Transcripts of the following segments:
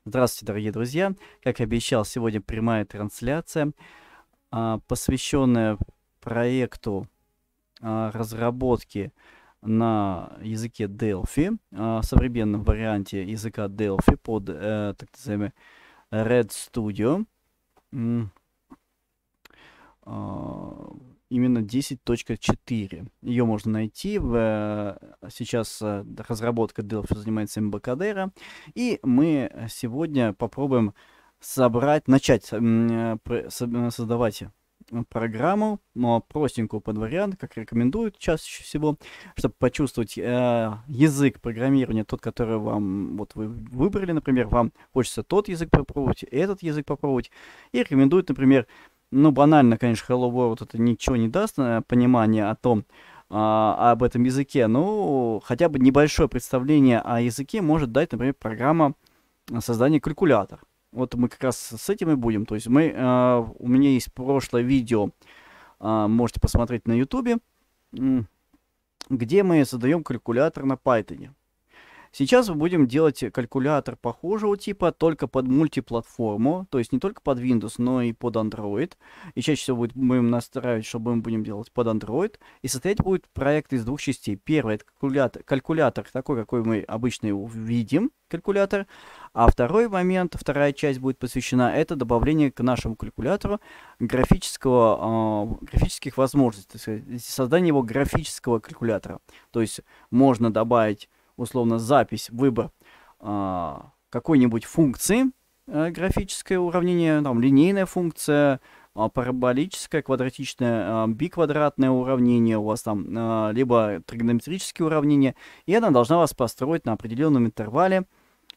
Здравствуйте, дорогие друзья! Как и обещал, сегодня прямая трансляция, посвященная проекту разработки на языке Delphi, современном варианте языка Delphi под так называемый Red Studio. Именно 10.4. Ее можно найти. Сейчас разработка Delphi занимается Embarcadero. И мы сегодня попробуем начать создавать программу, но простенькую под вариант, как рекомендуют чаще всего, чтобы почувствовать язык программирования, тот, который вам, вот вы выбрали, например, вам хочется тот язык попробовать, этот язык попробовать, и рекомендуют, например, ну, банально, конечно, Hello World это ничего не даст понимания об этом языке, но хотя бы небольшое представление о языке может дать, например, программа создания калькулятора. Вот мы как раз с этим и будем. То есть у меня есть прошлое видео, можете посмотреть на YouTube, где мы создаем калькулятор на Python. Сейчас мы будем делать калькулятор похожего типа, только под мультиплатформу, то есть не только под Windows, но и под Android. И чаще всего будем настраивать, чтобы мы будем делать под Android. И состоять будет проект из двух частей. Первый это калькулятор такой, какой мы обычно его видим, калькулятор. А второй момент, вторая часть будет посвящена, это добавление к нашему калькулятору графических возможностей, создание его графического калькулятора. То есть можно добавить условно запись, выбор какой-нибудь функции, графическое уравнение, там линейная функция, параболическое, квадратичное, биквадратное уравнение у вас там, либо тригонометрические уравнения, и она должна вас построить на определенном интервале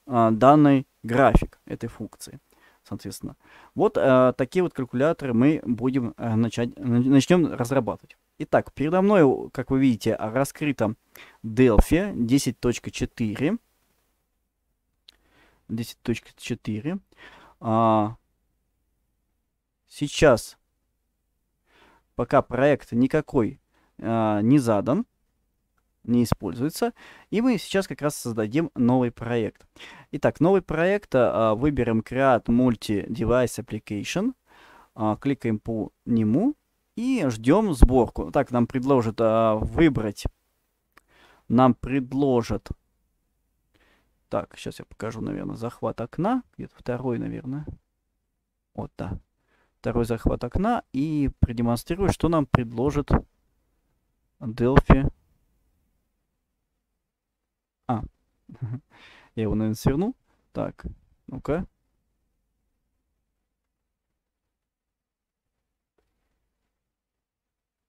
данный график этой функции. Соответственно, вот такие вот калькуляторы мы будем начнем разрабатывать. Итак, передо мной, как вы видите, раскрыто Delphi 10.4. 10.4. Сейчас, пока проект никакой не задан, не используется, и мы сейчас как раз создадим новый проект. Итак, новый проект, выберем Create Multi-Device Application, кликаем по нему и ждем сборку. Так, нам предложат выбрать, так, сейчас я покажу, наверное, захват окна, где-то второй, наверное, вот, да, второй захват окна, и продемонстрирую, что нам предложит Delphi. Я его, наверное, сверну. Так, ну-ка.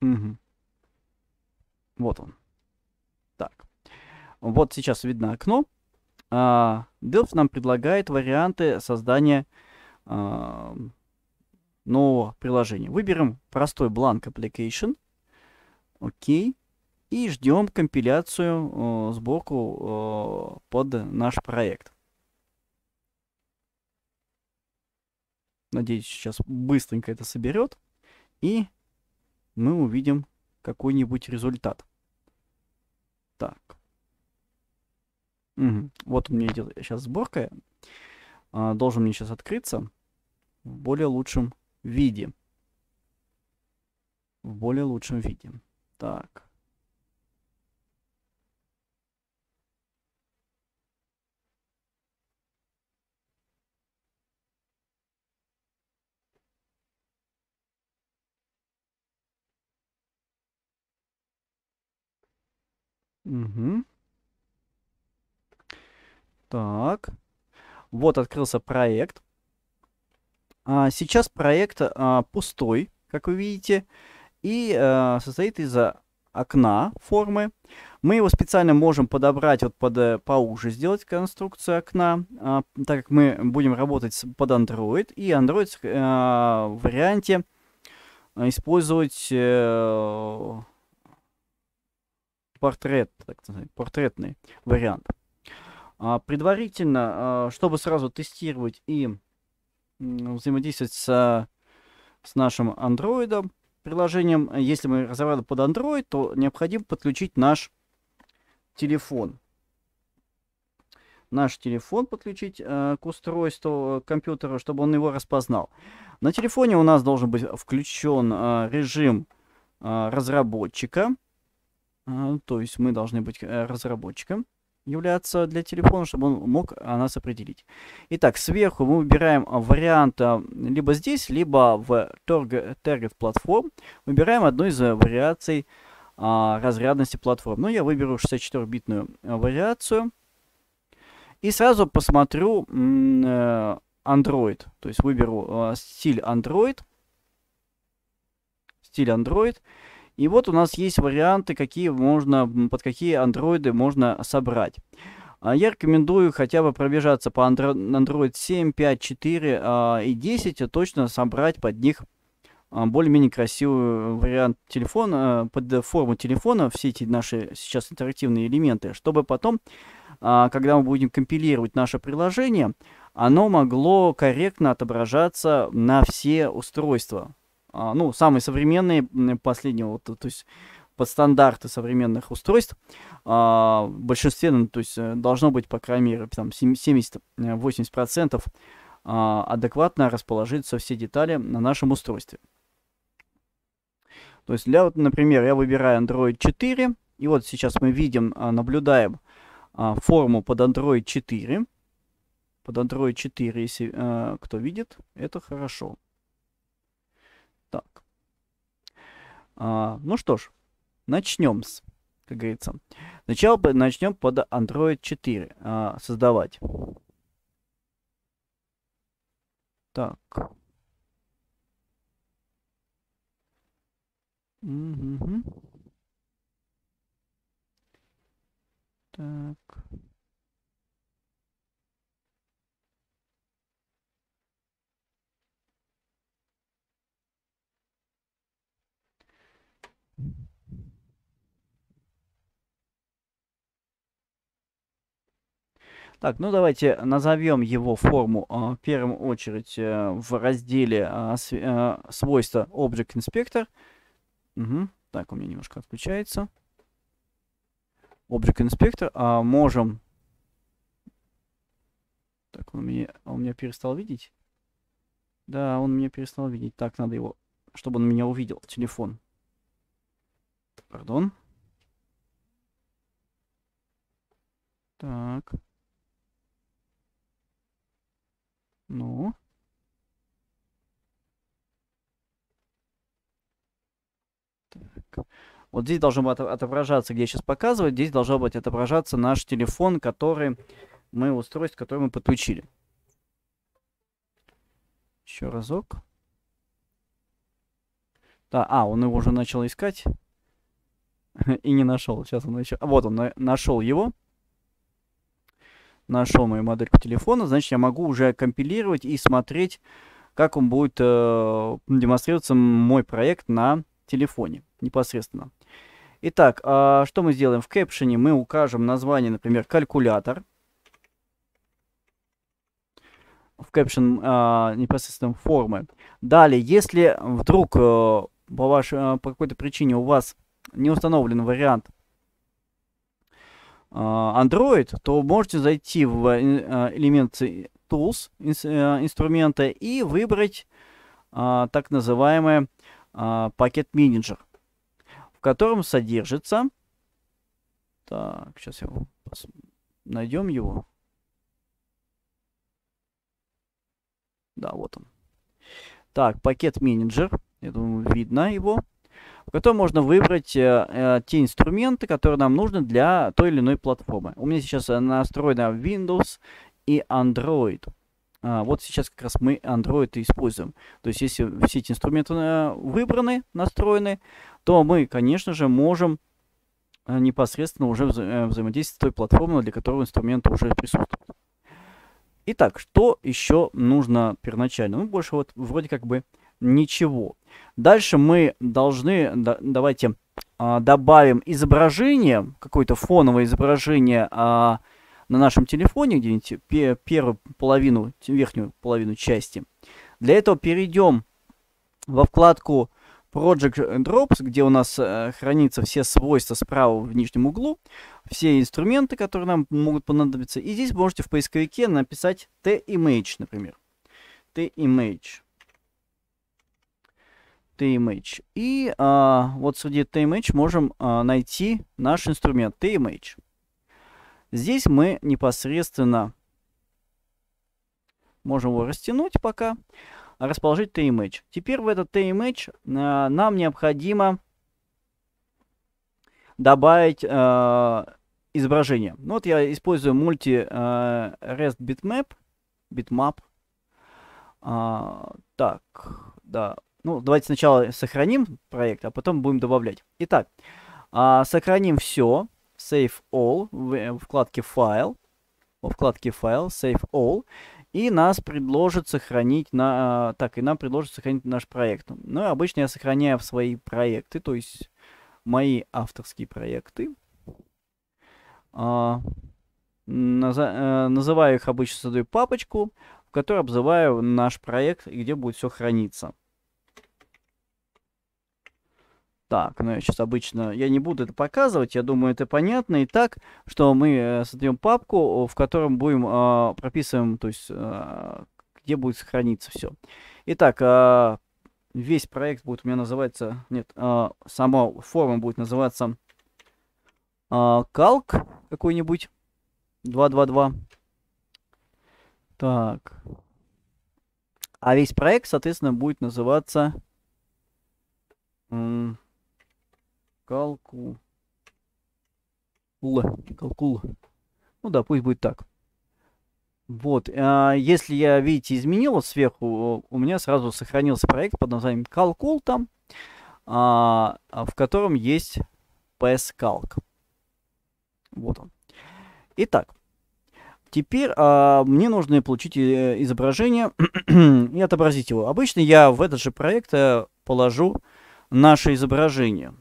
Угу. Вот он. Так. Вот сейчас видно окно. Delphi нам предлагает варианты создания нового приложения. Выберем простой blank application. Окей. И ждем компиляцию, сборку под наш проект. Надеюсь, сейчас быстренько это соберет. И мы увидим какой-нибудь результат. Так. Угу. Вот у меня идет сейчас сборка. Должен мне сейчас открыться в более лучшем виде. В более лучшем виде. Так. Угу. Так. Вот открылся проект. Сейчас проект пустой, как вы видите, и состоит из окна формы. Мы его специально можем подобрать вот поуже, сделать конструкцию окна, так как мы будем работать под Android, и Android в варианте использовать портретный вариант. Предварительно, чтобы сразу тестировать и взаимодействовать с нашим Android приложением, если мы разработали под Android, то необходимо подключить наш телефон. наш телефон подключить к устройству, к компьютеру, чтобы он его распознал. На телефоне у нас должен быть включен режим разработчика. То есть мы должны быть разработчиком являться для телефона, чтобы он мог нас определить. Итак, сверху мы выбираем вариант либо здесь, либо в Target Platform. Выбираем одну из вариаций разрядности платформ. Ну, я выберу 64-битную вариацию. И сразу посмотрю Android. То есть выберу стиль Android. Стиль Android. И вот у нас есть варианты, под какие андроиды можно собрать. Я рекомендую хотя бы пробежаться по Android 7, 5, 4 и 10, точно собрать под них более-менее красивый вариант телефона, под форму телефона, все эти наши сейчас интерактивные элементы, чтобы потом, когда мы будем компилировать наше приложение, оно могло корректно отображаться на все устройства. Ну, самые современные, последние, вот, то есть под стандарты современных устройств, в большинстве, ну, то есть должно быть, по крайней мере, там 70-80% адекватно расположиться все детали на нашем устройстве. То есть, вот, например, я выбираю Android 4, и вот сейчас мы видим, наблюдаем форму под Android 4. Под Android 4, если кто видит, это хорошо. Так. Ну что ж, начнем как говорится. Сначала начнем под Android 4 создавать. Так. Угу. Так. Так, ну давайте назовем его форму в первую очередь в разделе свойства Object Inspector. Угу. Так, у меня немножко отключается. Object Inspector. Можем... Так, он меня перестал видеть. Да, он меня перестал видеть. Так, надо его, чтобы он меня увидел. Телефон. Пардон. Так. Ну. Так. Вот здесь должно быть отображаться, где я сейчас показываю, здесь должно быть отображаться наш телефон, устройство, которое мы подключили. Еще разок. Да, он его уже начал искать и не нашел. Сейчас он еще... Вот он, нашел его. Нашел мою модельку телефона. Значит, я могу уже компилировать и смотреть, как он будет демонстрироваться мой проект на телефоне непосредственно. Итак, что мы сделаем? В кэпшене мы укажем название, например, калькулятор. В кэпшен непосредственно формы. Далее, если вдруг по какой-то причине у вас не установлен вариант Android, то можете зайти в элементы Tools инструмента и выбрать так называемый пакет менеджер, в котором содержится... Так, сейчас найдем его. Да, вот он. Так, пакет менеджер. Я думаю, видно его. В котором можно выбрать те инструменты, которые нам нужны для той или иной платформы. У меня сейчас настроена Windows и Android. Вот сейчас как раз мы Android и используем. То есть, если все эти инструменты выбраны, настроены, то мы, конечно же, можем непосредственно уже взаимодействовать с той платформой, для которой инструменты уже присутствуют. Итак, что еще нужно первоначально? Ну, больше вот вроде как бы ничего. Дальше мы должны, давайте добавим изображение, какое-то фоновое изображение на нашем телефоне, где-нибудь первую половину, верхнюю половину части. Для этого перейдем во вкладку Project Drops, где у нас хранятся все свойства справа в нижнем углу, все инструменты, которые нам могут понадобиться. И здесь можете в поисковике написать TImage, например. TImage. TImage. И вот среди TImage можем найти наш инструмент TImage. Здесь мы непосредственно можем его растянуть пока, расположить TImage. Теперь в этот TImage нам необходимо добавить изображение. Ну, вот я использую multi-rest bitmap. Так, да. Ну, давайте сначала сохраним проект, а потом будем добавлять. Итак, сохраним все. Save all в вкладке File. Во вкладке File, Save all. И нас предложит сохранить и нам предложит сохранить наш проект. Ну, обычно я сохраняю в свои проекты, то есть мои авторские проекты. Называю их обычно, создаю папочку, в которой обзываю наш проект и где будет все храниться. Так, ну я сейчас обычно, я не буду это показывать, я думаю, это понятно. Итак, что мы создаем папку, в котором будем прописываем, то есть где будет сохраниться все. Итак, весь проект будет у меня называться, нет, сама форма будет называться calc какой-нибудь 222. Так. А весь проект, соответственно, будет называться Calcul. Ну да, пусть будет так. Вот. Если я, видите, изменил сверху, у меня сразу сохранился проект под названием Calcul там, в котором есть PSCalc. Вот он. Итак, теперь мне нужно получить изображение и отобразить его. Обычно я в этот же проект положу наше изображение.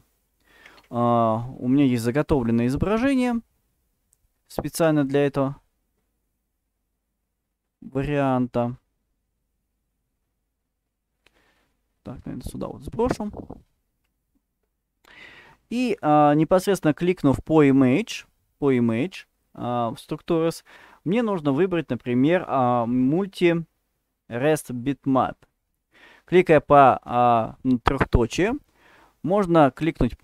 У меня есть заготовленное изображение специально для этого варианта. Так, наверное, сюда вот сброшу. И непосредственно кликнув по image в Structures, мне нужно выбрать, например, Multi-Rest Bitmap. Кликая по трехточие, можно кликнуть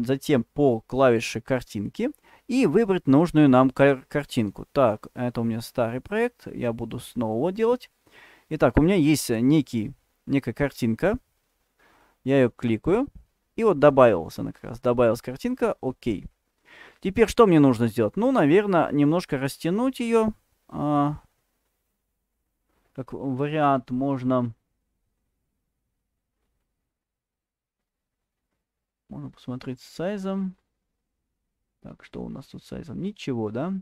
затем по клавише картинки и выбрать нужную нам картинку. Так, это у меня старый проект, я буду снова его делать. Итак, у меня есть некая картинка, я ее кликаю, и вот добавилась она как раз, добавилась картинка, окей. Теперь что мне нужно сделать? Ну, наверное, немножко растянуть ее. Как вариант можно посмотреть с сайзом. Так, что у нас тут с сайзом? Ничего, да?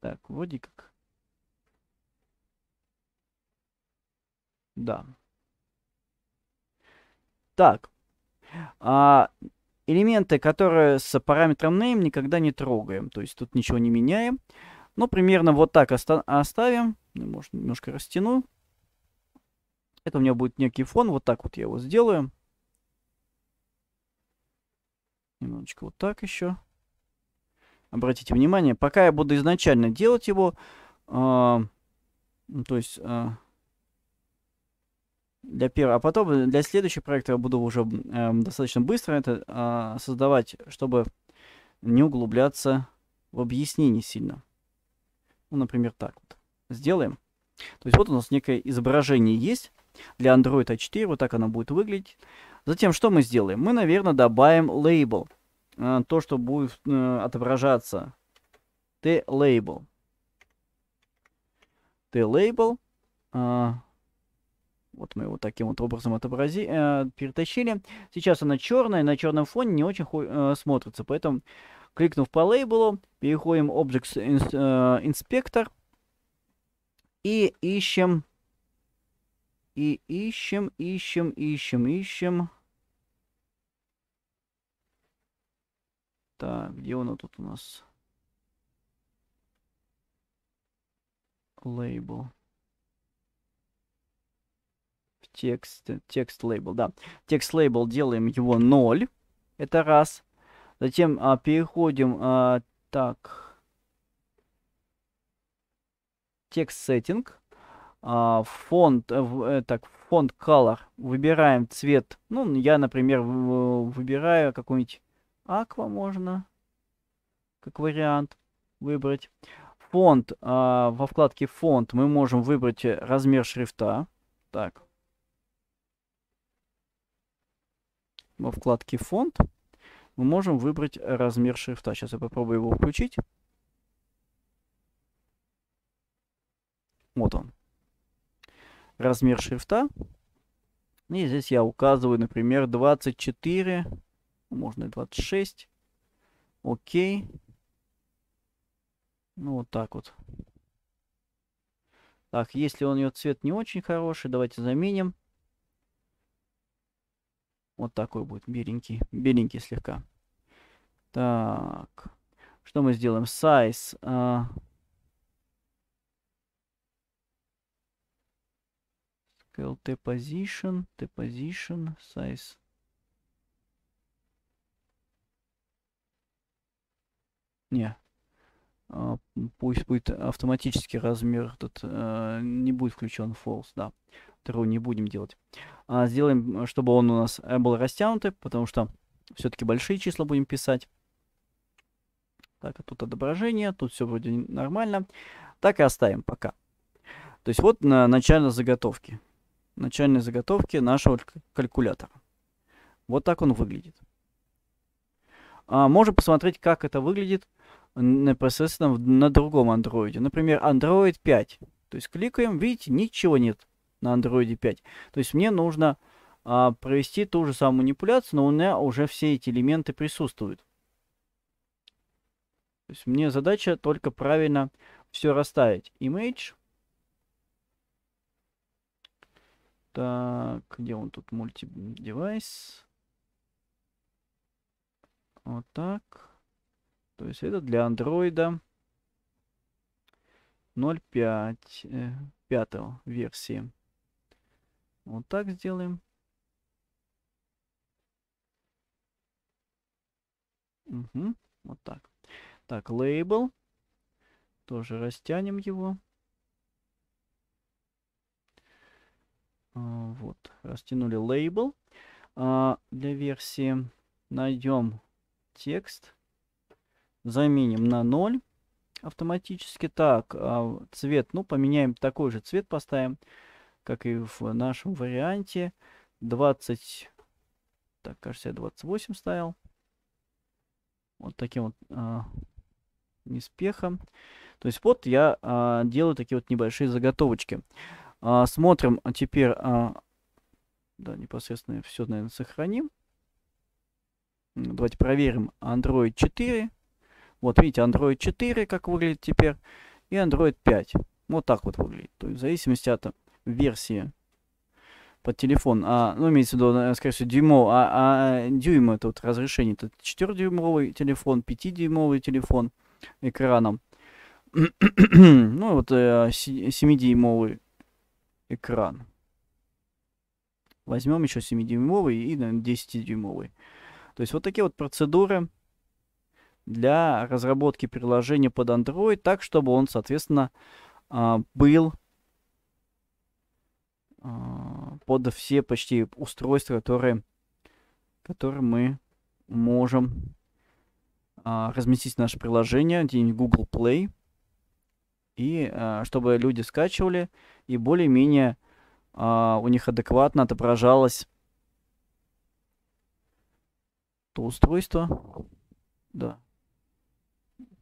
Так, вроде как. Да. Так. Элементы, которые с параметром name, никогда не трогаем. То есть тут ничего не меняем. Ну, примерно вот так оставим. Может, немножко растяну. Это у меня будет некий фон. Вот так вот я его сделаю. Немножечко вот так еще. Обратите внимание, пока я буду изначально делать его, то есть для первого, а потом для следующего проекта я буду уже достаточно быстро это создавать, чтобы не углубляться в объяснение сильно. Ну, например, так вот. Сделаем. То есть вот у нас некое изображение есть для Android A4, вот так оно будет выглядеть. Затем что мы сделаем? Мы, наверное, добавим label. То, что будет отображаться. T-label. T-label. Вот мы его таким вот образом перетащили. Сейчас она черная, на черном фоне не очень смотрится. Поэтому, кликнув по лейблу, переходим в Object Inspector и ищем. Ищем. Так, где оно тут у нас? Лейбл. В текст лейбл, да. Текст лейбл делаем его 0. Это раз. Затем переходим, так, текст setting. Фонд, так, фонд color. Выбираем цвет. Ну, я, например, выбираю какой-нибудь aqua можно, как вариант выбрать. Фонд, во вкладке фонд мы можем выбрать размер шрифта. Так. Во вкладке фонд мы можем выбрать размер шрифта. Сейчас я попробую его включить. Вот он. Размер шрифта. И здесь я указываю, например, 24. Можно и 26. Окей. Ну, вот так вот. Так, если у нее цвет не очень хороший, давайте заменим. Вот такой будет, беленький. Беленький слегка. Так. Что мы сделаем? Size. Scale T-position. T-position. Size. Не. Пусть будет автоматический размер. Тут не будет включен false, да. True не будем делать. Сделаем, чтобы он у нас был растянутый, потому что все-таки большие числа будем писать. Так, а тут отображение, тут все вроде нормально. Так и оставим пока. То есть вот начальные заготовки. Начальные заготовки нашего калькулятора. Вот так он выглядит. Можем посмотреть, как это выглядит непосредственно на другом андроиде. Например, Android 5. То есть кликаем, видите, ничего нет на Android 5. То есть мне нужно провести ту же самую манипуляцию, но у меня уже все эти элементы присутствуют. То есть мне задача только правильно все расставить. Image. Так, где он тут? Multi-device. Вот так. То есть это для андроида 0.5, 5 версии. Вот так сделаем. Угу, вот так. Так, лейбл. Тоже растянем его. Вот, растянули лейбл. Для версии найдем текст. Заменим на 0 автоматически. Так, цвет, ну, поменяем, такой же цвет поставим, как и в нашем варианте. 20, так, кажется, я 28 ставил. Вот таким вот неспехом. То есть вот я делаю такие вот небольшие заготовочки. Смотрим теперь, да, непосредственно все, наверное, сохраним. Давайте проверим Android 4. Вот видите, Android 4 как выглядит теперь, и Android 5. Вот так вот выглядит. То есть в зависимости от версии под телефон. Ну, имеется в виду, скорее всего, дюйм это вот разрешение. Это 4-дюймовый телефон, 5-дюймовый телефон экраном. Ну, вот 7-дюймовый экран. Возьмем еще 7-дюймовый и, наверное, 10-дюймовый. То есть вот такие вот процедуры для разработки приложения под Android, так, чтобы он, соответственно, был под все почти устройства, которые мы можем разместить наше приложение где-нибудь Google Play, и чтобы люди скачивали, и более-менее у них адекватно отображалось то устройство. Да.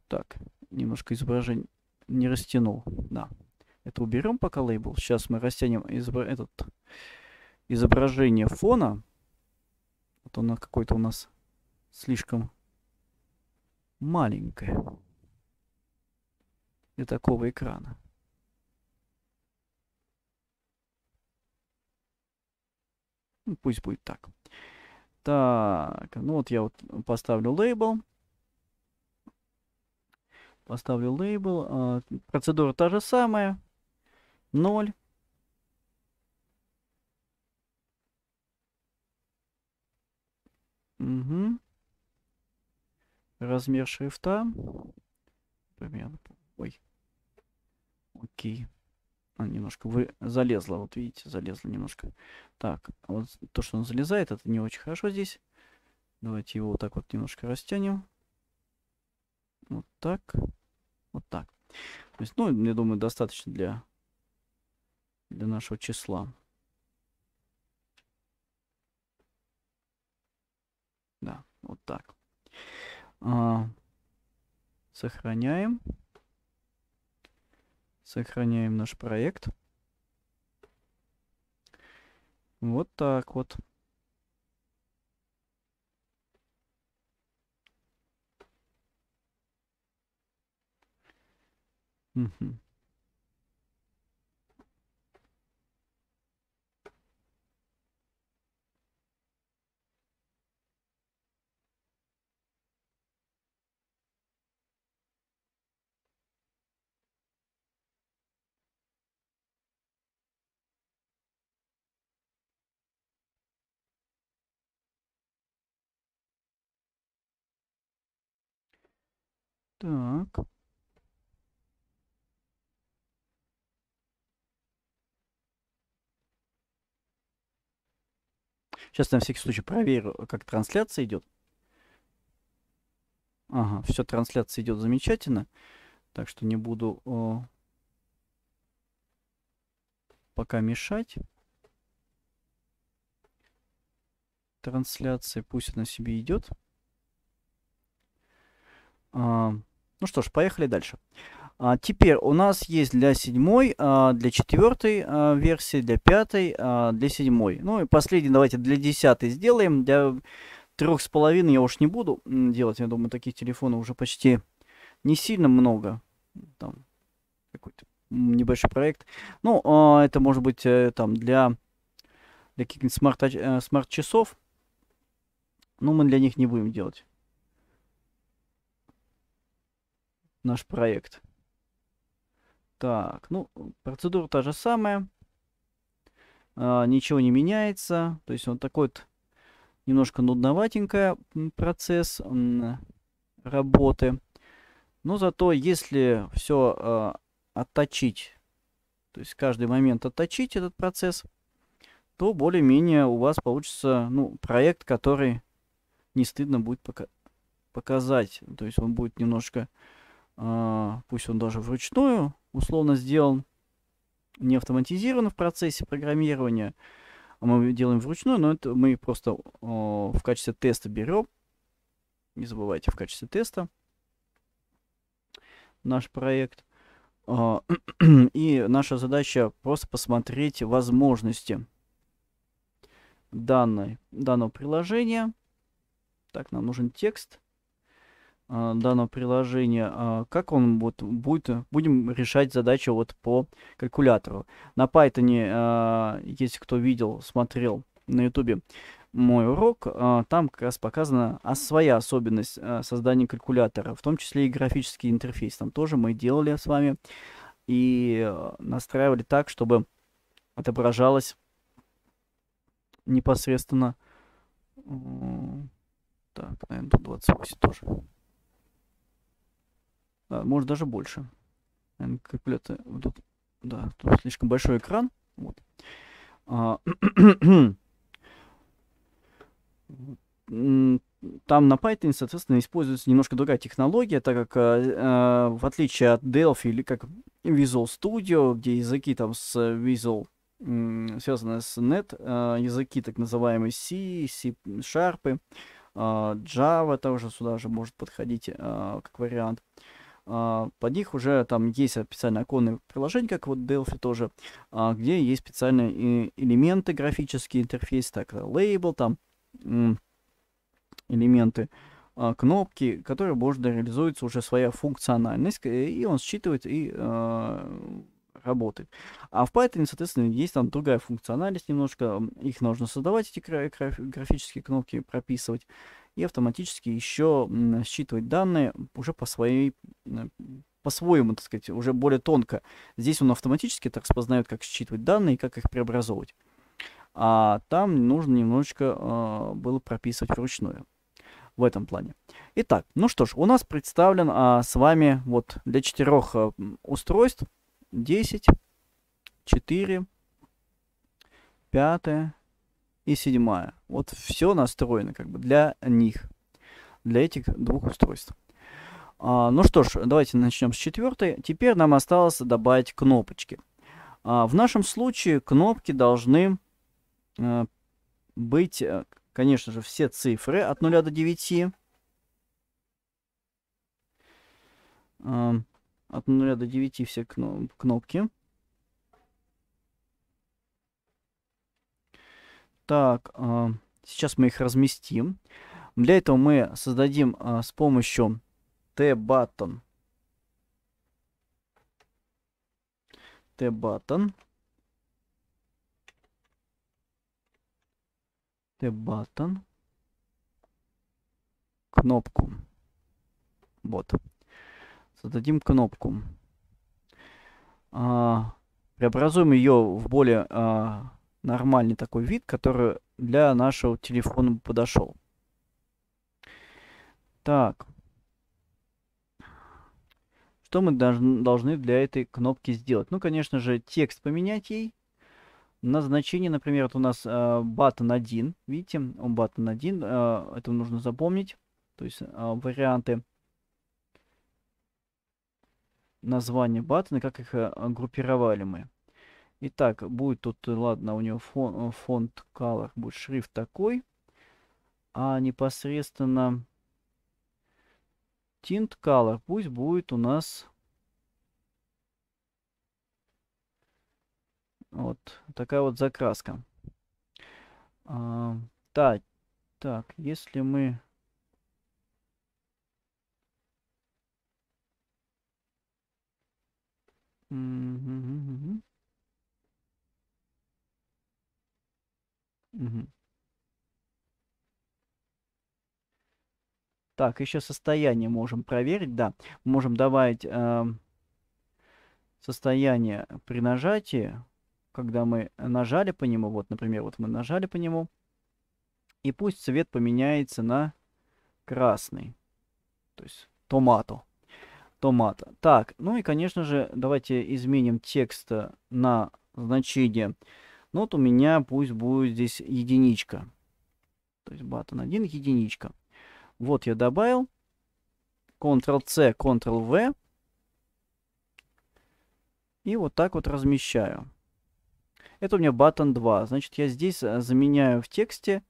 Так, немножко изображение не растянул. Да. Это уберем пока лейбл. Сейчас мы растянем изображение фона. Вот оно какое-то у нас слишком маленькое для такого экрана. Ну, пусть будет так. Так, ну вот я вот поставлю лейбл. Поставлю лейбл. Процедура та же самая. 0. Угу. Размер шрифта. Примерно. Ой. Окей. Немножко залезла, вот видите, залезла немножко. Так, вот то, что он залезает, это не очень хорошо здесь. Давайте его вот так вот немножко растянем. Вот так. Вот так. То есть, ну, я думаю, достаточно для нашего числа. Да, вот так. Сохраняем. Сохраняем наш проект. Вот так вот. Угу. Так. Сейчас на всякий случай проверю, как трансляция идет. Ага, все, трансляция идет замечательно. Так что не буду пока мешать трансляции. Пусть она себе идет. Ну что ж, поехали дальше. Теперь у нас есть для 7, для 4 версии, для 5, для 7. Ну и последний давайте для 10 сделаем. Для 3,5 я уж не буду делать. Я думаю, таких телефонов уже почти не сильно много. Там какой-то небольшой проект. Ну, это может быть там для каких-нибудь смарт-часов. Но мы для них не будем делать наш проект. Так, ну, процедура та же самая. Ничего не меняется. То есть он такой вот немножко нудноватенький процесс работы. Но зато если все отточить, то есть каждый момент отточить этот процесс, то более-менее у вас получится, ну, проект, который не стыдно будет показать. То есть он будет немножко, пусть он даже вручную условно сделан, не автоматизирован в процессе программирования, а мы делаем вручную, но это мы просто в качестве теста берем. Не забывайте, в качестве теста наш проект. И наша задача просто посмотреть возможности данного приложения. Так, нам нужен текст данного приложения. Как он будем решать задачу вот по калькулятору. На Python, если кто видел, смотрел на YouTube мой урок, там как раз показана своя особенность создания калькулятора, в том числе и графический интерфейс. Там тоже мы делали с вами и настраивали так, чтобы отображалось непосредственно. Так, наверное, тут 28 тоже. Может даже больше. Наверное, калькулятор. Тут, да, тут слишком большой экран. Вот. Там на Python, соответственно, используется немножко другая технология, так как в отличие от Delphi или как Visual Studio, где языки там с Visual связаны с .NET, языки так называемые C, C#, Java тоже сюда же может подходить как вариант. Под них уже там есть специальное оконное приложение, как вот Delphi тоже, где есть специальные элементы, графический интерфейс, так, лейбл, там элементы, кнопки, которые можно реализуется уже своя функциональность, и он считывает и работает. А в Python, соответственно, есть там другая функциональность немножко, их нужно создавать, эти графические кнопки, прописывать, и автоматически еще считывать данные уже по-своему, так сказать, уже более тонко. Здесь он автоматически так распознает, как считывать данные и как их преобразовывать. а там нужно немножечко было прописывать вручную. В этом плане. Итак, ну что ж, у нас представлен с вами вот для 4 устройств 10, 4, 5 и 7. Вот все настроено как бы для них, для этих 2 устройств. Ну что ж, давайте начнем с 4. Теперь нам осталось добавить кнопочки. В нашем случае кнопки должны быть, конечно же, все цифры от 0 до 9. От 0 до 9 все кнопки. Так, сейчас мы их разместим. Для этого мы создадим с помощью T-button. T-button. T-button. Кнопку. Вот. Создадим кнопку. Преобразуем ее в более нормальный такой вид, который для нашего телефона подошел. Так. Что мы должны для этой кнопки сделать? Ну, конечно же, текст поменять ей. Назначение, например, вот у нас button 1. Видите, он button 1. Это нужно запомнить. То есть варианты названия баттона, как их группировали мы. Итак, будет тут, ладно, у него фонд color, будет шрифт такой. А непосредственно tint color пусть будет у нас вот такая вот закраска. Так, если мы... Так, еще состояние можем проверить, да. Можем добавить состояние при нажатии, когда мы нажали по нему, вот, например, вот мы нажали по нему, и пусть цвет поменяется на красный, то есть томато. Так, ну и, конечно же, давайте изменим текст на значение. Ну вот у меня пусть будет здесь единичка. То есть button 1 единичка. Вот я добавил. Ctrl-C, Ctrl-V. И вот так вот размещаю. Это у меня button 2. Значит, я здесь заменяю в тексте.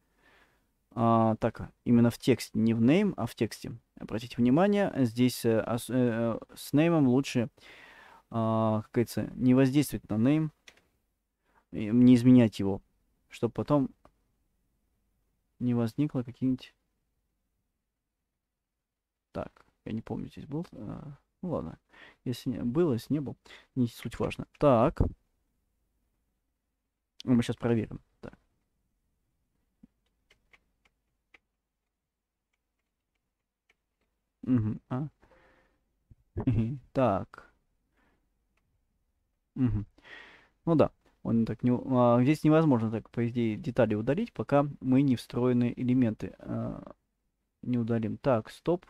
Так, именно в тексте, не в name, а в тексте. Обратите внимание, здесь с name лучше, как говорится, не воздействовать на name, не изменять его, чтобы потом не возникло какие-нибудь... Так, я не помню, здесь был. Ну ладно, если был, если не был, не суть важно. Так, мы сейчас проверим. Так. Угу, так. Угу. Ну да, он так не... здесь невозможно так, по идее, детали удалить, пока мы не встроенные элементы не удалим. Так, стоп.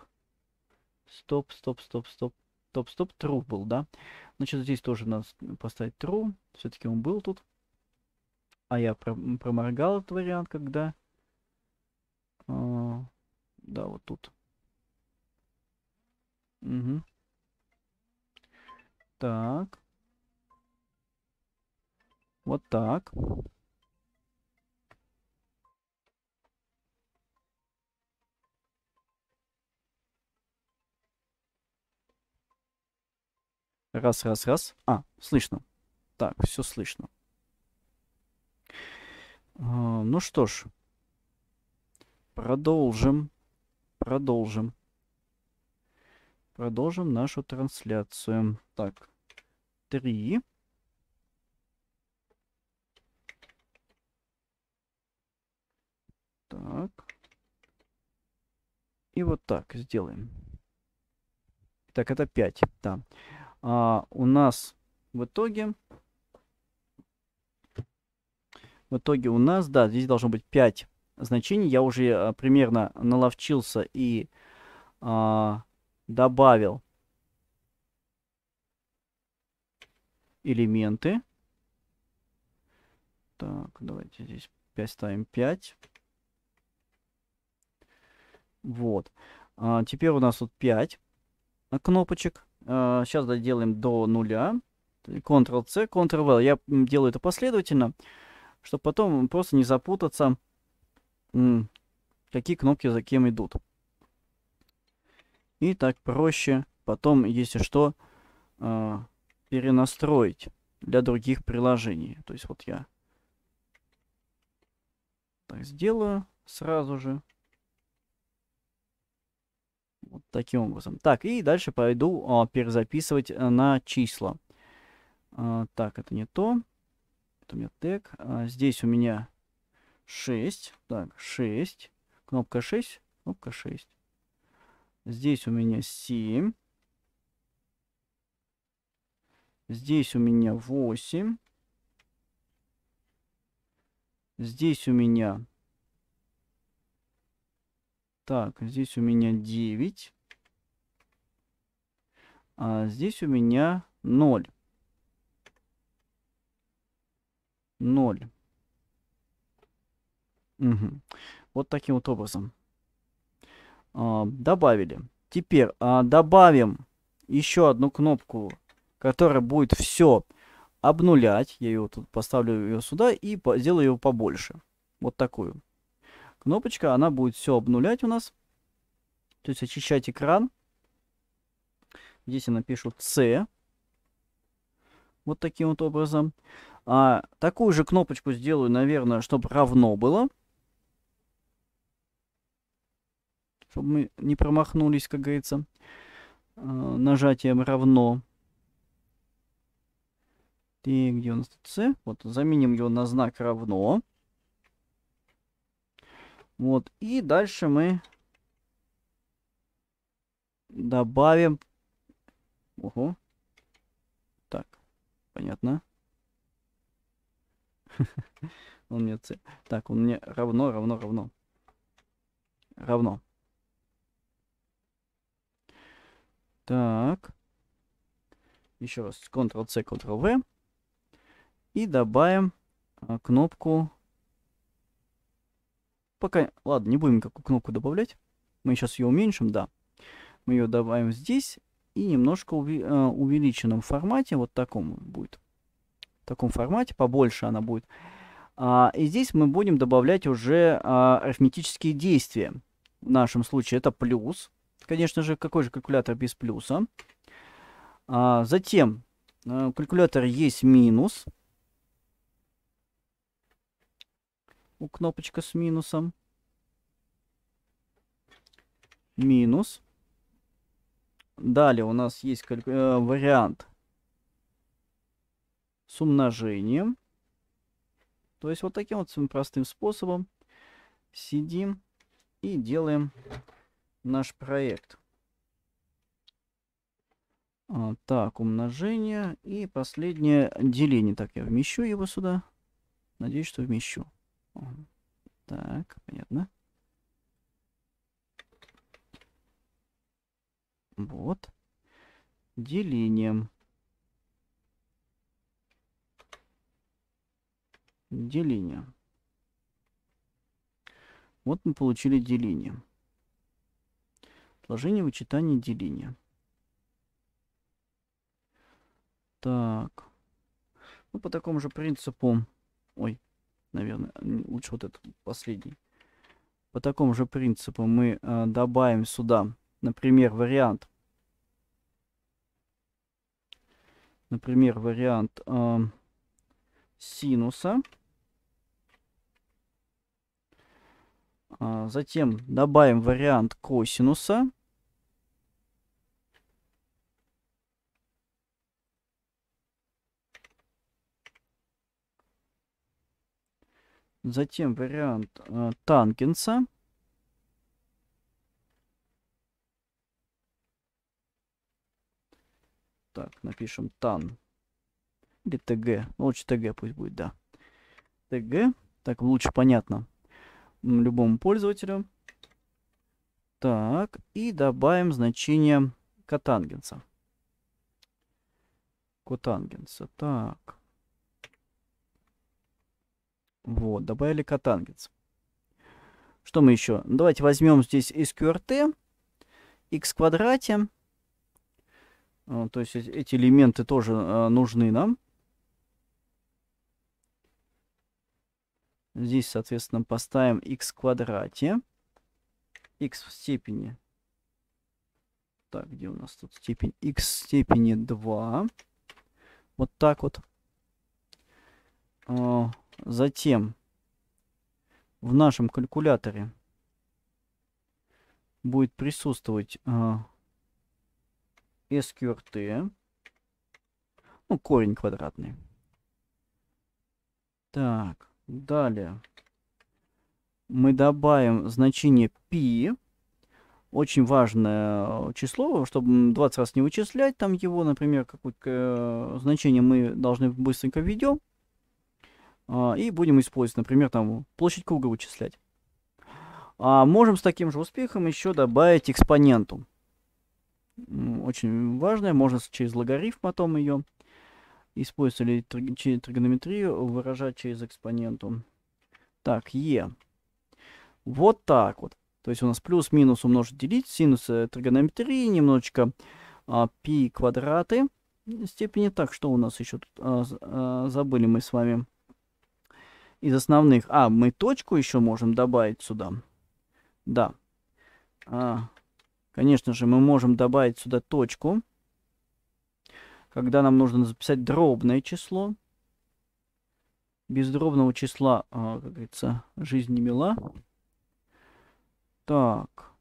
Стоп, true был, да? Значит, здесь тоже надо поставить true. Все-таки он был тут. А я проморгал этот вариант, когда... да, вот тут. Угу. Так. Вот так. Раз. Слышно. Так, все слышно. Ну что ж. Продолжим нашу трансляцию. Так, 3. Так. И вот так сделаем. Так, это 5. Да. У нас в итоге В итоге у нас, да, здесь должно быть 5 значений. Я уже примерно наловчился и добавил элементы. Так, давайте здесь 5 ставим 5. Вот. Теперь у нас тут 5 кнопочек. Сейчас доделаем до нуля. Ctrl-C, Ctrl-V. Я делаю это последовательно, чтобы потом просто не запутаться, какие кнопки за кем идут. И так проще потом, если что, перенастроить для других приложений. То есть вот я так сделаю сразу же. Вот таким образом. Так, и дальше пойду перезаписывать на числа. Так, это не то. Это у меня тег. Здесь у меня 6. Так, 6. Кнопка 6. Кнопка 6. Здесь у меня 7. Здесь у меня 8. Здесь у меня... Так, здесь у меня 9. А здесь у меня 0. 0. Угу. Вот таким вот образом. Добавили. Теперь добавим еще одну кнопку, которая будет все обнулять. Я ее тут поставлю ее сюда и сделаю ее побольше. Вот такую. Кнопочка, она будет все обнулять у нас. То есть очищать экран. Здесь я напишу C. Вот таким вот образом. Такую же кнопочку сделаю, наверное, чтобы равно было. Чтобы мы не промахнулись, как говорится, нажатием равно. И где у нас тут C? Вот, заменим его на знак равно. Вот, и дальше мы добавим... Ого. Так, понятно. Он мне C. Так, он мне равно, равно, равно. Равно. Так. Еще раз Ctrl-C, Ctrl-V. И добавим кнопку... Пока... Ладно, не будем никакую кнопку добавлять. Мы сейчас ее уменьшим, да. Мы ее добавим здесь. И немножко увеличенном формате. Вот таком будет. В таком формате. Побольше она будет. И здесь мы будем добавлять уже арифметические действия. В нашем случае это плюс. Конечно же, какой же калькулятор без плюса? Затем в калькуляторе есть минус. Кнопочка с минусом. Минус. Далее у нас есть вариант с умножением. То есть вот таким вот простым способом сидим и делаем наш проект. Так, умножение и последнее деление. Так, я вмещу его сюда. Надеюсь, что вмещу. Так, понятно. Вот. Делением. Деление. Вот мы получили деление. Сложение, вычитание, деление. Так. Ну, по такому же принципу... Ой, наверное, лучше вот этот последний. По такому же принципу мы добавим сюда, например, вариант. Например, вариант синуса. Затем добавим вариант косинуса. Затем вариант тангенса. Так, напишем тан. Или ТГ. Ну, лучше ТГ пусть будет, да. tg, так лучше понятно любому пользователю. Так, и добавим значение котангенса. Котангенса, так. Вот, добавили котангенс. Что мы еще? Давайте возьмем здесь SQRT, x в квадрате. То есть эти элементы тоже нужны нам. Здесь, соответственно, поставим x в квадрате. X в степени. Так, где у нас тут степень? X в степени 2. Вот так вот. Затем в нашем калькуляторе будет присутствовать SQRT. Ну, корень квадратный. Так, далее мы добавим значение π. Очень важное число, чтобы 20 раз не вычислять там его, например, какое-то значение мы должны быстренько введем. И будем использовать, например, там площадь круга вычислять. Можем с таким же успехом еще добавить экспоненту. Очень важное, можно через логарифм потом ее использовать, или через тригонометрию выражать через экспоненту. Так, e. Вот так вот. То есть у нас плюс-минус умножить, делить, синус тригонометрии, немножечко π квадраты степени. Так, что у нас еще тут? Забыли мы с вами из основных. Мы точку еще можем добавить сюда. Да. Конечно же, мы можем добавить сюда точку, когда нам нужно записать дробное число. Без дробного числа, как говорится, жизнь не мила. Так.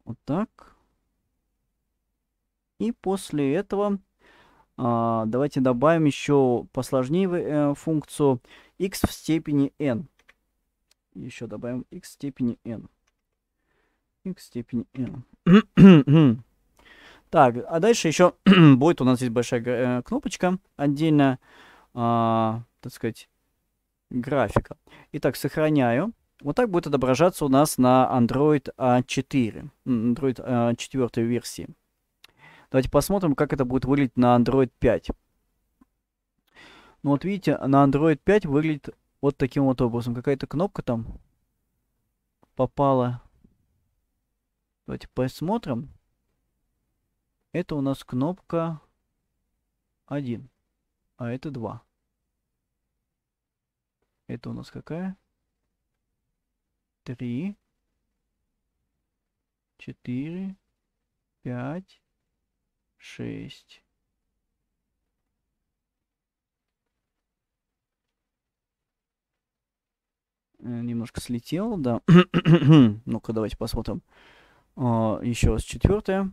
Вот так. И после этого давайте добавим еще посложнее функцию x в степени n. Еще добавим x в степени n. X в степени n. Так, а дальше еще будет у нас здесь большая кнопочка отдельно, так сказать, графика. Итак, сохраняю. Вот так будет отображаться у нас на Android 4, Android 4 версии. Давайте посмотрим, как это будет выглядеть на Android 5. Ну вот видите, на Android 5 выглядит вот таким вот образом. Какая-то кнопка там попала. Давайте посмотрим. Это у нас кнопка 1, а это 2. Это у нас какая? 3, 4, 5, 6. Немножко слетел, да. Ну-ка, давайте посмотрим. Еще раз 4.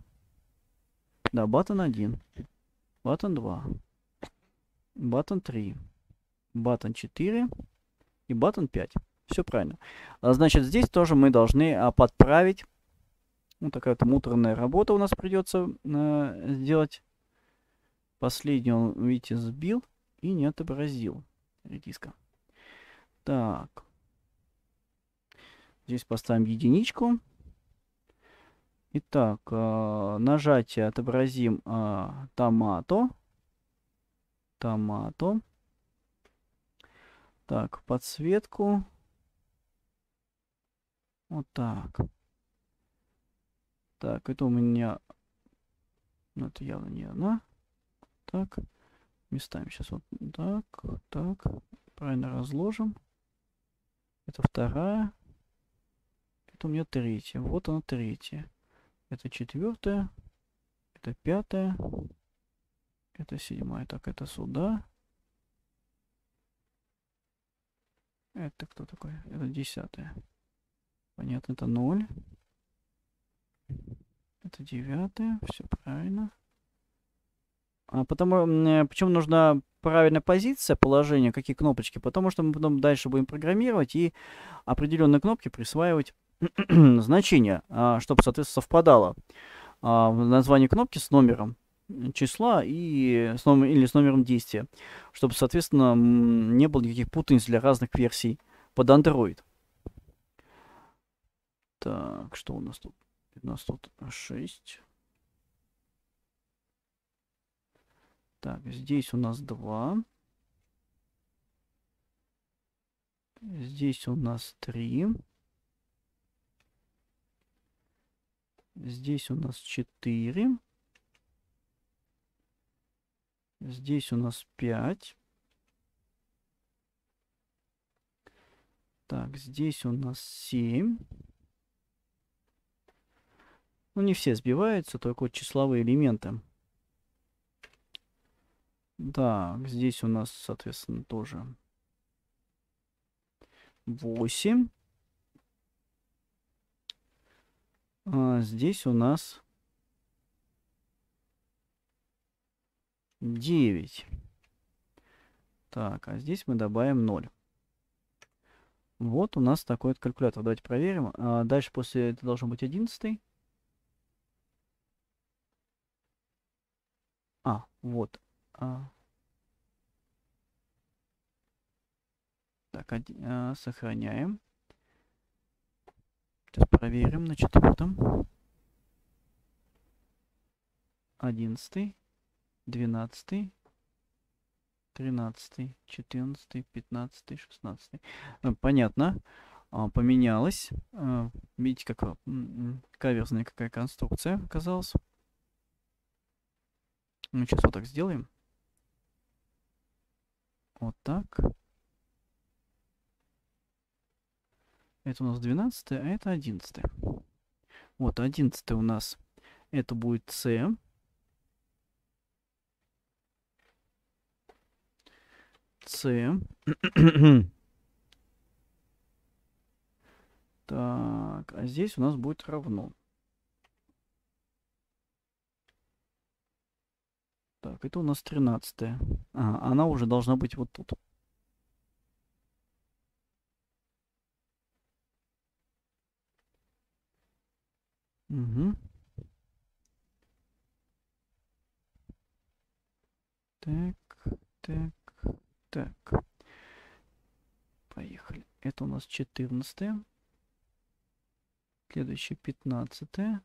Да, button 1, button 2, button 3, button 4 и button 5. Все правильно. Значит, здесь тоже мы должны подправить. Вот такая вот муторная работа у нас придется сделать. Последний он, видите, сбил и не отобразил редиска. Так. Здесь поставим единичку. Итак, нажатие отобразим томато. Томато. Так, подсветку. Вот так. Так, это у меня... Ну, это явно не она. Так. Местами сейчас вот так, так. Правильно разложим. Это вторая. Это у меня третья. Вот она третья. Это четвертая. Это пятая. Это седьмая. Так, это сюда. Это кто такой? Это 10-я. Понятно, это 0. Это 9-я. Все правильно. Почему нужна правильная позиция, положение, какие кнопочки? Потому что мы потом дальше будем программировать и определенные кнопки присваивать значение, чтобы, соответственно, совпадало в названии кнопки с номером. числа и или с номером действия, чтобы, соответственно, не было никаких путаниц для разных версий под Android. Так, что у нас тут? У нас тут 6. Так, здесь у нас 2. Здесь у нас 3. Здесь у нас 4. Здесь у нас 5. Так, здесь у нас 7. Ну, не все сбиваются, только вот числовые элементы. Так, здесь у нас, соответственно, тоже 8. А здесь у нас 9. Так, а здесь мы добавим 0. Вот у нас такой вот калькулятор. Давайте проверим. Дальше после это должен быть 11. Вот. Так, сохраняем. Сейчас проверим на 4. 11, 12, 13, 14, 15, 16. Понятно. Поменялось. Видите, как каверзная какая конструкция оказалась. Ну, сейчас вот так сделаем. Вот так. Это у нас 12, а это 11. Вот 11 у нас это будет C. C. Так, а здесь у нас будет равно. Так, это у нас 13. Она уже должна быть вот тут. Угу. Так, так, так. Поехали. Это у нас 14. Следующее 15.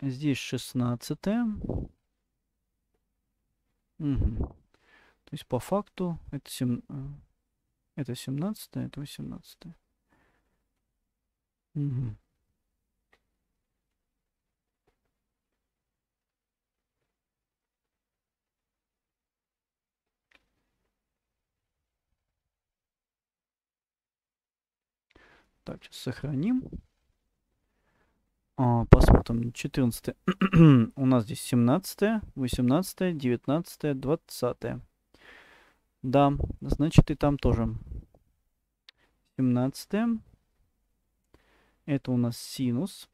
Здесь 16. Угу. То есть по факту это 17, это 18. Угу. Так, сейчас сохраним. Посмотрим. 14. У нас здесь 17, 18, 19, 20. Да, значит и там тоже. 17. Это у нас синус.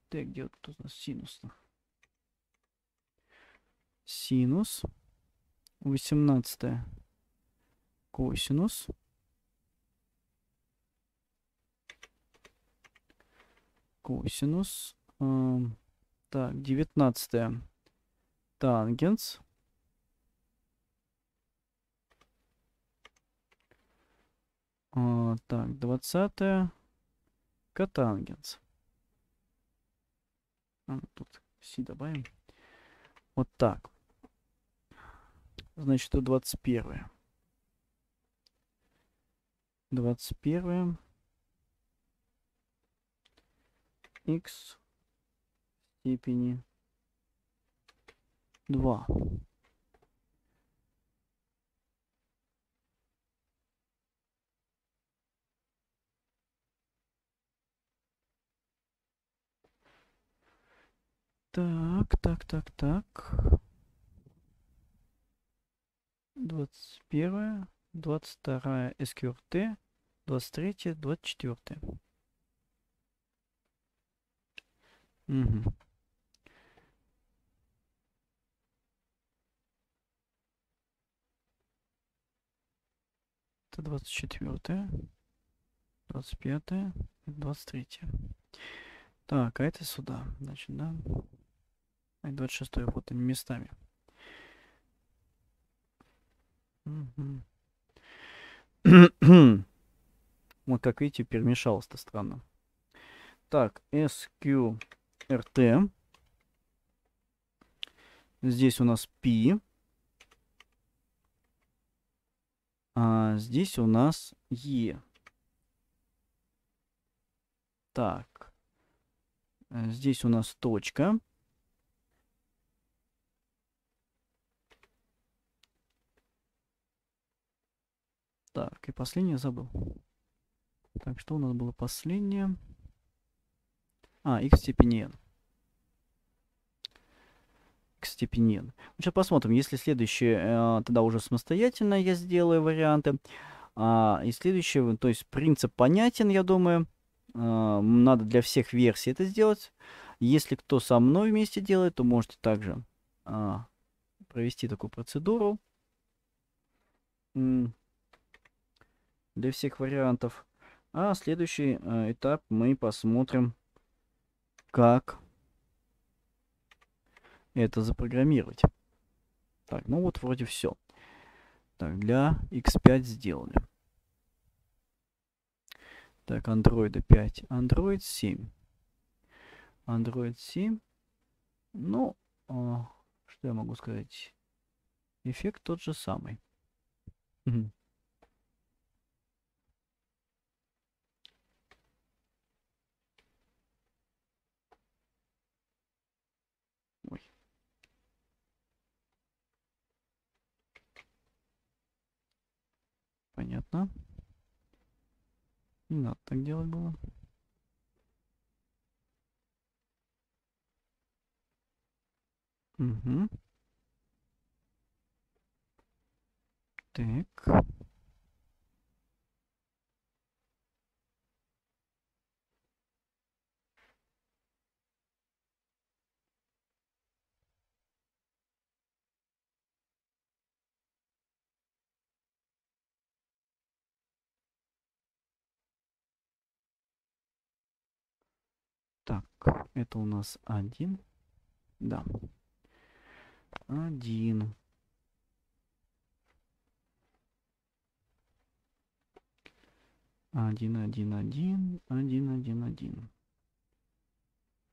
Так, где вот тут у нас синус? Синус. 18. Косинус. Косинус. Так, 19. Тангенс. Так, 20. Котангенс. Тут си добавим. Вот так. Значит, это 21. 21. Х в степени 2. Так. 21, 22 СКРТ, 23, 24. Угу. Это 24. 25, 23. Так, а это сюда. Значит, да. А 26, вот они местами. Вот как видите, перемешалось-то странно. Так, SQRT. Здесь у нас P. А здесь у нас E. Так. Здесь у нас точка. Так, и последнее забыл. Так, что у нас было последнее? А, x в степени n. X в степени n. Сейчас посмотрим, если следующее, тогда уже самостоятельно я сделаю варианты. И следующее, то есть принцип понятен, я думаю. Надо для всех версий это сделать. Если кто со мной вместе делает, то можете также провести такую процедуру для всех вариантов. А следующий этап мы посмотрим, как это запрограммировать. Так, ну вот вроде все. Так, для X5 сделали. Так, Android 5, Android 7. Android 7. Ну, что я могу сказать? Эффект тот же самый. Ой. Понятно. Не надо так делать было. Угу. Так. Так, это у нас 1. Да. 1. 1, 1, 1, 1, 1, 1.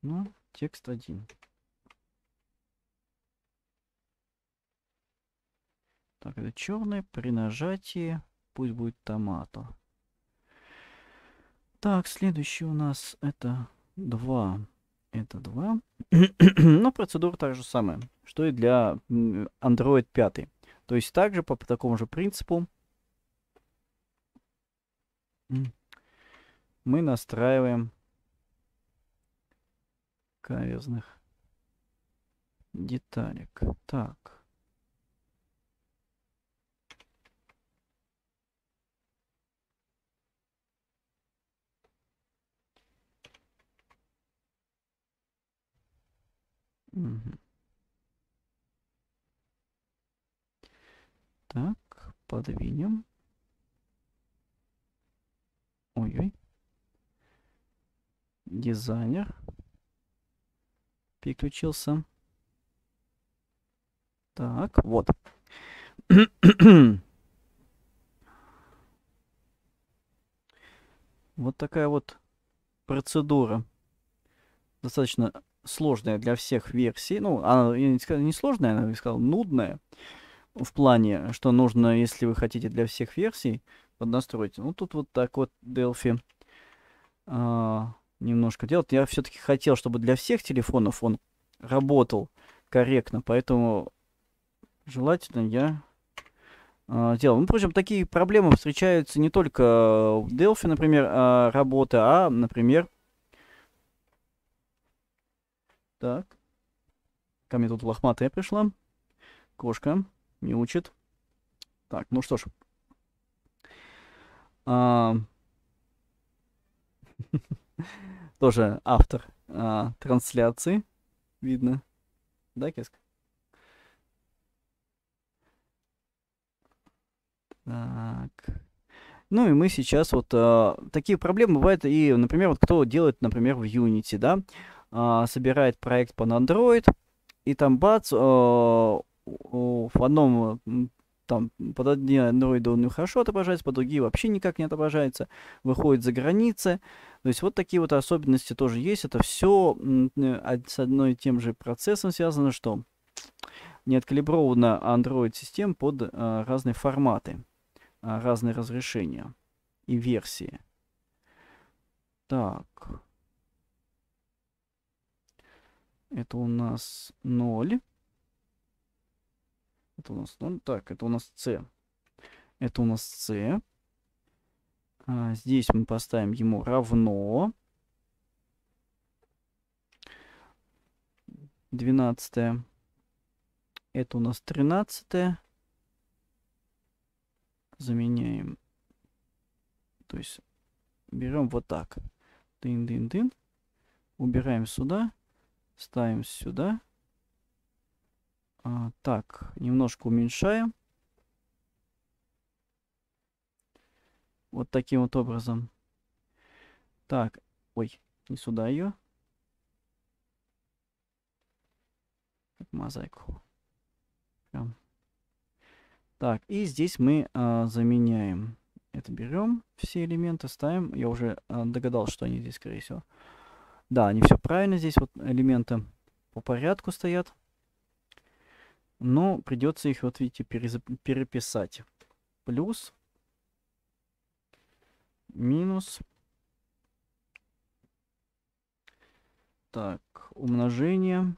Ну, текст 1. Так, это черное. При нажатии пусть будет томато. Так, следующий у нас это 2. Это 2. Но процедура та же самая, что и для Android 5. То есть также по такому же принципу мы настраиваем каверзных деталек. Так. Угу. Так, подвинем. Ой-ой. Дизайнер переключился. Так, вот. Вот такая вот процедура. Достаточно сложная для всех версий. Ну, она, я не сказал, не сложная, она, я сказал, нудная. В плане, что нужно, если вы хотите для всех версий поднастроить. Ну, тут вот так вот Delphi немножко делать. Я все-таки хотел, чтобы для всех телефонов он работал корректно, поэтому желательно я делал. Ну, впрочем, такие проблемы встречаются не только в Delphi, например, работы, например, так, ко мне тут лохматая пришла, кошка, не учит. Так, ну что ж. Тоже автор трансляции, видно. Да, Кеска? Так. Ну и мы сейчас вот такие проблемы бывают и, например, вот кто делает, например, в Unity, да, собирает проект под Android, и там бац, в одном там под одни андроиды он хорошо отображается, под другие вообще никак не отображается, выходит за границы. То есть вот такие вот особенности тоже есть. Это все с одной и тем же процессом связано, что не откалибрована Android-система под разные форматы, разные разрешения и версии. Так. Это у нас 0. Это у нас 0. Так, это у нас C. Это у нас C. Здесь мы поставим ему равно. 12. Это у нас 13. Заменяем. То есть берем вот так. Тын-дын-дын. Убираем сюда. Ставим сюда. Так, немножко уменьшаем. Вот таким вот образом. Так, ой, не сюда ее. Мозаику. Прям. Так, и здесь мы заменяем. Это берем, все элементы ставим. Я уже догадался, что они здесь, скорее всего. Да, они все правильно здесь, вот элементы по порядку стоят. Но придется их, вот видите, переписать. Плюс, минус. Так, умножение,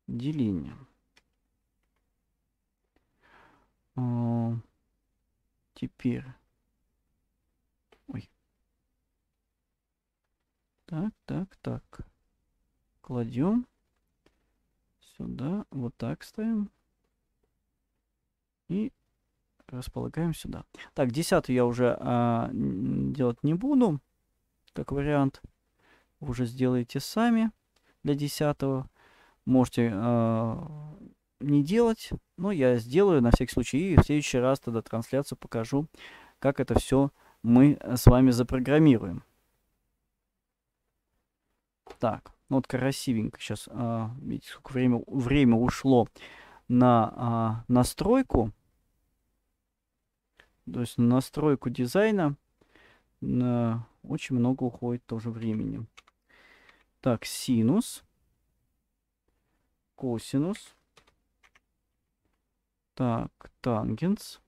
деление. Теперь. Ой. Так. Кладем. Сюда. Вот так ставим. И располагаем сюда. Так, 10 я уже делать не буду. Как вариант. Вы уже сделаете сами для 10. Можете не делать. Но я сделаю на всякий случай. И в следующий раз тогда трансляцию покажу, как это все мы с вами запрограммируем. Так, ну вот красивенько сейчас. Видите, сколько время ушло на настройку. То есть на настройку дизайна очень много уходит тоже времени. Так, синус, косинус. Так, тангенс,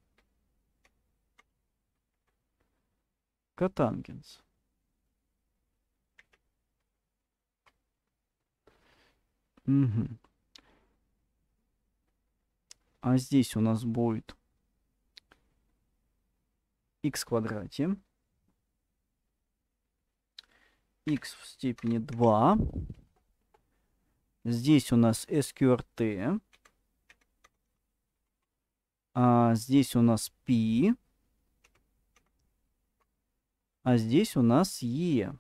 котангенс. Угу. А здесь у нас будет x в квадрате, x в степени 2. Здесь у нас SQRT. Здесь у нас π. А здесь у нас e.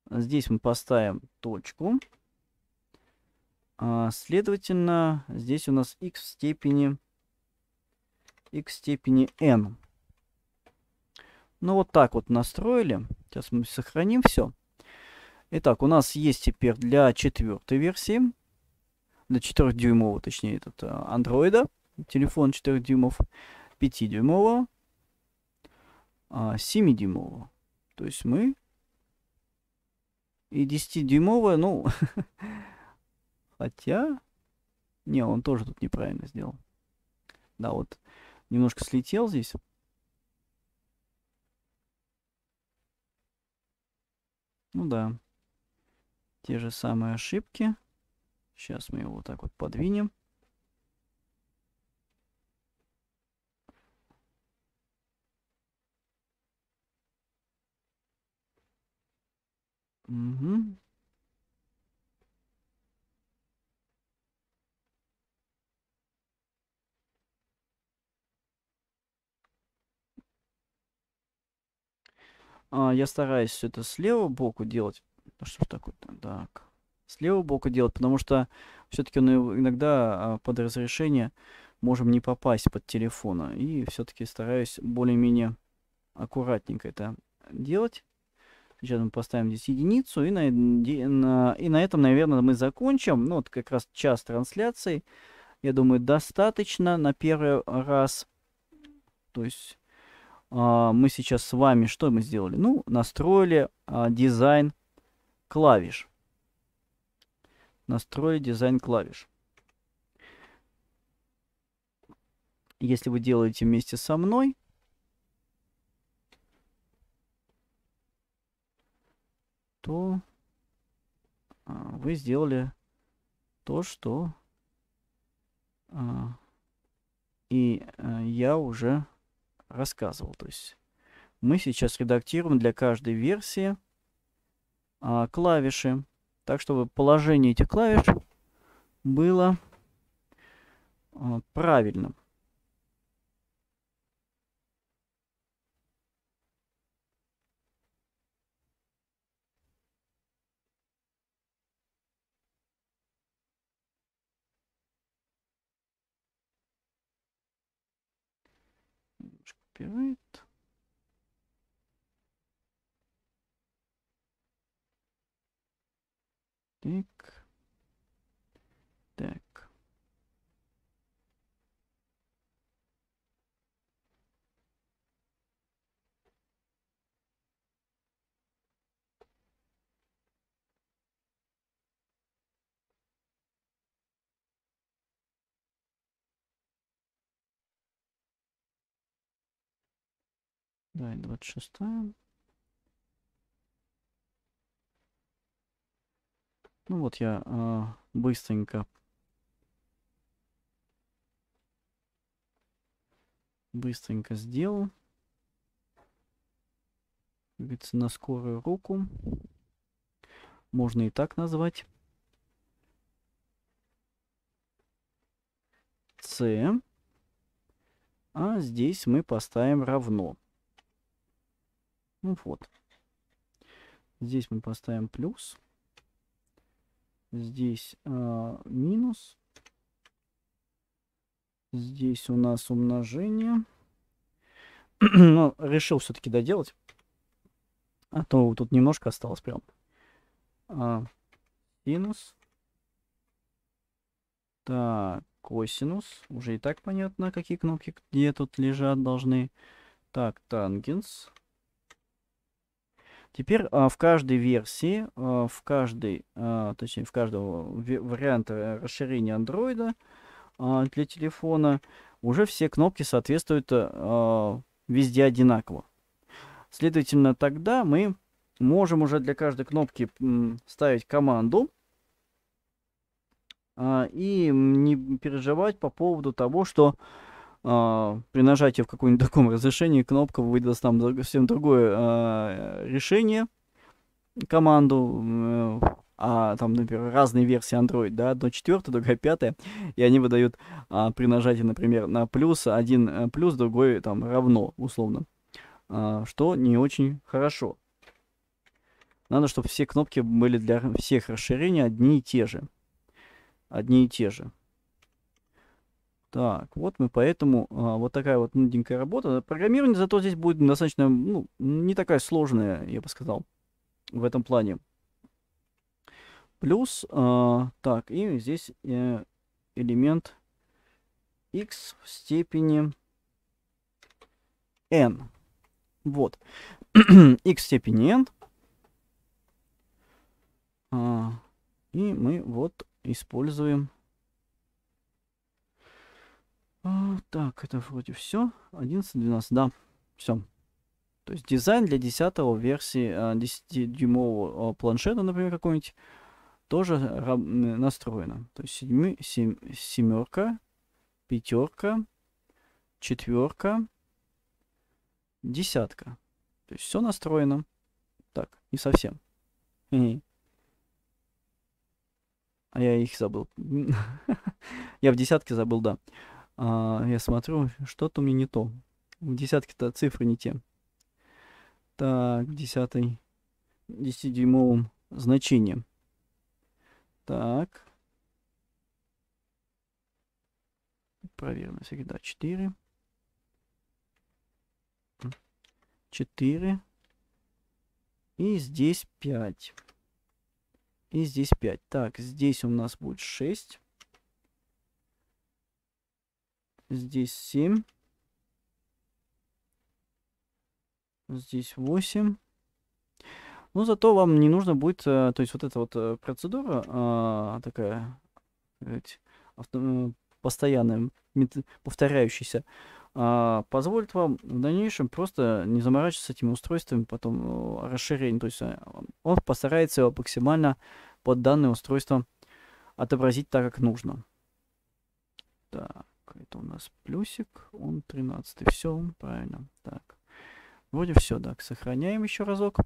Здесь мы поставим точку. Следовательно, здесь у нас x в степени n. Ну, вот так вот настроили. Сейчас мы сохраним все. Итак, у нас есть теперь для 4-й версии, для 4-дюймового, точнее, этот андроида, телефон 4 дюймов, 5-дюймового, 7-дюймового. То есть мы и 10-дюймовая, ну, хотя, не, он тоже тут неправильно сделал. Да, вот немножко слетел здесь. Ну да, те же самые ошибки. Сейчас мы его вот так вот подвинем. Угу. Я стараюсь все это слева боку делать. Ну что ж такое-то? Слева боку делать, потому что все-таки он иногда под разрешение можем не попасть под телефона. И все-таки стараюсь более-менее аккуратненько это делать. Сейчас мы поставим здесь единицу, и на этом, наверное, мы закончим. Ну, вот как раз час трансляции. Я думаю, достаточно на первый раз. То есть мы сейчас с вами, что мы сделали? Ну, настроили дизайн клавиш. Настроили дизайн клавиш. Если вы делаете вместе со мной, то вы сделали то, что я уже рассказывал. То есть мы сейчас редактируем для каждой версии клавиши, так чтобы положение этих клавиш было правильным. Copyright. Так. Так. Давай, 26-я. Ну вот я быстренько сделал. Как говорится, на скорую руку. Можно и так назвать. C. А здесь мы поставим равно. Ну вот. Здесь мы поставим плюс. Здесь минус. Здесь у нас умножение. Но решил все-таки доделать. А то тут немножко осталось прям. Синус. Так, косинус. Уже и так понятно, какие кнопки где тут лежат должны. Так, тангенс. Теперь в каждой версии, точнее, в каждого варианта расширения андроида для телефона уже все кнопки соответствуют везде одинаково. Следовательно, тогда мы можем уже для каждой кнопки ставить команду и не переживать по поводу того, что при нажатии в каком-нибудь таком разрешении кнопка выдаст нам совсем другое решение, команду, там, например, разные версии Android, да, одно 4, другая 5, и они выдают при нажатии, например, на плюс, один плюс, другой там равно, условно, что не очень хорошо. Надо, чтобы все кнопки были для всех расширений одни и те же. Одни и те же. Так, вот мы поэтому, вот такая вот нудненькая работа. Программирование зато здесь будет достаточно, ну, не такая сложная, я бы сказал, в этом плане. Плюс, так, и здесь элемент x в степени n. Вот. X в степени n. И мы вот используем... так, это вроде все. 11, 12, да, все. То есть дизайн для 10 версии 10-дюймового планшета, например, какой-нибудь, тоже настроено. То есть семерка, пятерка, четверка, десятка. То есть все настроено. Так, не совсем. А я их забыл. Я в десятке забыл, да. Я смотрю, что-то у меня не то. В десятке-то цифры не те. Так, 10-дюймовом значении. Так. Проверим на всякий, да, 4. 4. И здесь 5. И здесь 5. Так, здесь у нас будет 6. Здесь 7. Здесь 8. Но зато вам не нужно будет, то есть вот эта вот процедура такая, сказать, постоянная, повторяющаяся, позволит вам в дальнейшем просто не заморачиваться этими устройствами, потом расширение. То есть он постарается его максимально под данное устройство отобразить так, как нужно. Так, это у нас плюсик, он 13. Все, правильно. Так, вроде все, так, сохраняем еще разок.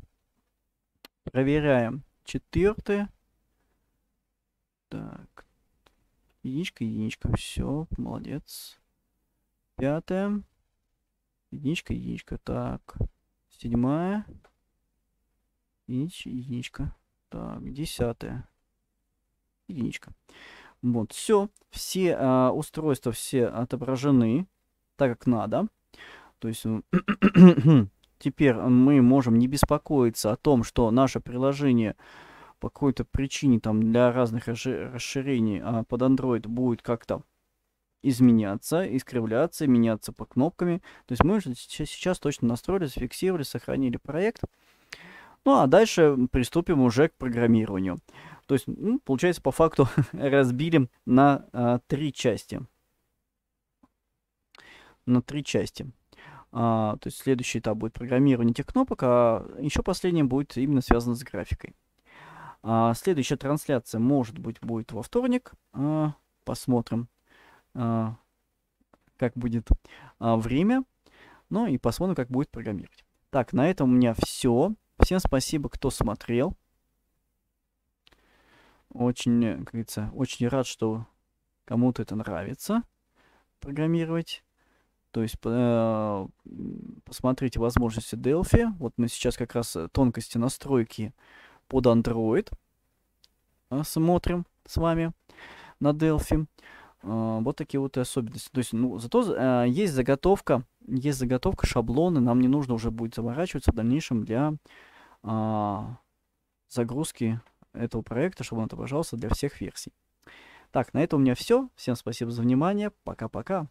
Проверяем. 4. Так, единичка, единичка, все, молодец. 5. Единичка, единичка. Так. 7. Единичка, единичка. Так, 10. Единичка. Вот, все. Все устройства все отображены так, как надо. То есть теперь мы можем не беспокоиться о том, что наше приложение по какой-то причине там для разных расширений под Android будет как-то изменяться, искривляться, меняться по кнопками. То есть мы уже сейчас точно настроили, зафиксировали, сохранили проект. Ну а дальше приступим уже к программированию. То есть, получается, по факту разбили на 3 части. На 3 части. То есть следующий этап будет программирование этих кнопок, а еще последнее будет именно связано с графикой. Следующая трансляция, может быть, будет во вторник. Посмотрим, как будет время. Ну и посмотрим, как будет программировать. Так, на этом у меня все. Всем спасибо, кто смотрел. Очень, как говорится, очень рад, что кому-то это нравится программировать. То есть посмотрите возможности Delphi. Вот мы сейчас как раз тонкости настройки под Android смотрим с вами на Delphi. Вот такие вот особенности. То есть, зато есть заготовка, шаблоны. Нам не нужно уже будет заморачиваться в дальнейшем для загрузки этого проекта, чтобы он отображался для всех версий. Так, на этом у меня все. Всем спасибо за внимание. Пока-пока.